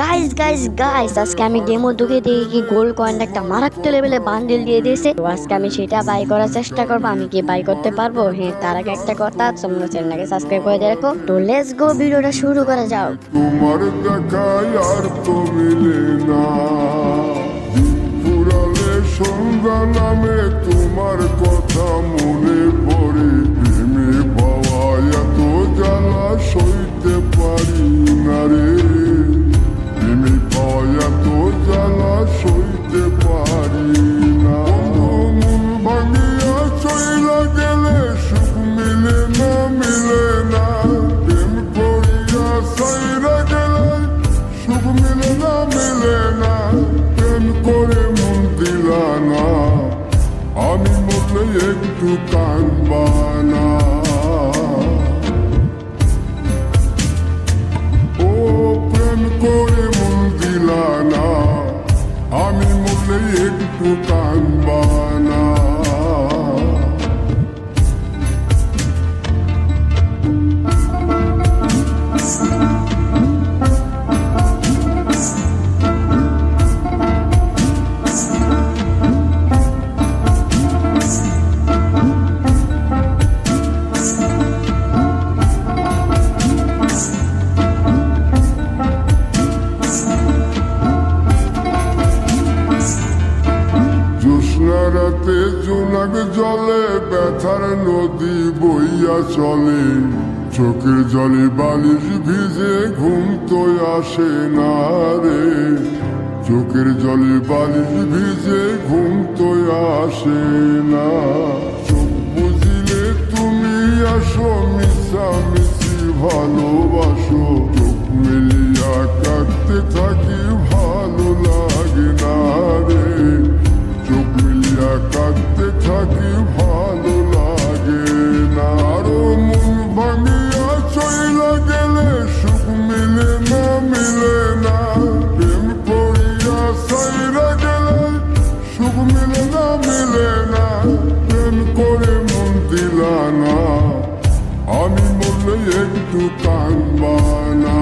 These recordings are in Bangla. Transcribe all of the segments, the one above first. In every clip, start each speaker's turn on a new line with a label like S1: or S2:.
S1: গাইস আজকে আমি ডেমো দেখে দেখি গোল্ড কয়েন একটা মারাত্মক লেভেলে বান্ডেল দিয়ে দিয়েছে। তো আজকে আমি সেটা বাই করার চেষ্টা করবো। আমি কি বাই করতে পারবো? হ্যাঁ, তার আগে একটা কথা, তোমরা চ্যানেলটাকে সাবস্ক্রাইব করে দিয়ে রাখো। তো লেটস গো, ভিডিওটা শুরু করা যাও।
S2: তোমার দেখায় আর তো মিলে না, পুরালে সন্ধ্যা নামে তোমার কথা মনে পড়ে। প্রেমে পাওয়া এত জ্বালা সইতে পারি না রে, প্রেমে পাওয়া এত জ্বালা সইতে পারি না। মন ভাঙিয়া চইলা গেলে সুখ মিলে না, মিলে না। প্রেম করিয়া সাইরা গেলে সুখ মিলে না, মিলে না। প্রেম করে মন দিলা না, আমি মরলে একটু কানবা না। ও প্রেম করে মন দিলা না, আমি মরলে একটু কানবা না। রাতে জোনাক জলে ব্যথার নদী বইয়া চলে, চোখের জলে বালিশ ভিজে ঘুম তো আসে না রে, চোখের জলে বালিশ ভিজে ঘুম তো আসে না। চোখ বুঝিলে তুমি আসো, মিশামিশি ভালোবাসো। চোখ মিলিয়া কাঁদতে থাকি, ভালো লাগে না রে, চোখ মিলিয়া কাঁদতে থাকি, ভালো লাগে না। আরো মন ভাঙিয়া চইলা গেলে সুখ মিলে না, মিলে না। প্রেম করিয়া সাইরা গেলে সুখ মিলে না, মিলে না। প্রেম করে মন দিলা না, আমি মরলে একটু কানবা না।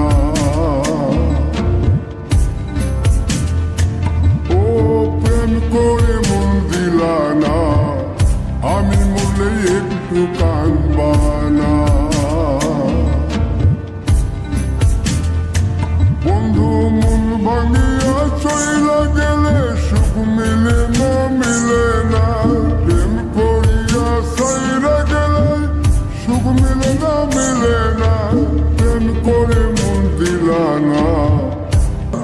S2: ও প্রেম করে মন দিলা না, আমি মরলে একটু কানবা না। বন্ধু মন ভাঙিয়া চইলা গেলে সুখ মিলে না, মিলে না। প্রেম করিয়া সাইরা গেলে সুখ মিলে না, মিলে না। প্রেম করে মন দিলা না,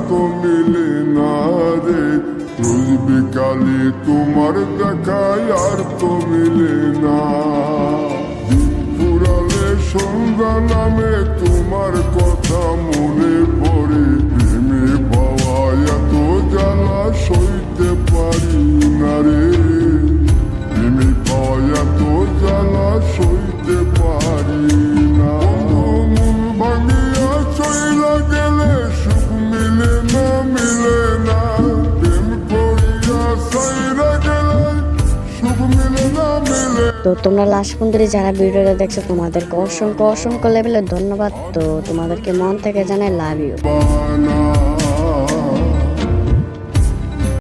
S2: তো মিলে না রে। রোজ বিকালে তোমার দেখায় আর তো মিলে না, পুরালে সন্ধ্যা নামে তোমার কথা মনে পড়ে। প্রেমে পাওয়া এত জ্বালা সইতে পারি না রে, প্রেমে পাওয়া এত জ্বালা সইতে পারি না। মন ভাঙিয়া চইলা গেলে সুখ মিলে না, মিলে না। প্রেম করিয়া সাইরা গেলে সুখ মিলে না, মিলে।
S1: তো তোমরা লাস্ট পর্যন্ত যারা ভিডিওটা দেখছো তোমাদেরকে অসংখ্য লেভেলে ধন্যবাদ। তো তোমাদেরকে মন থেকে জানাই লাভ ইউ।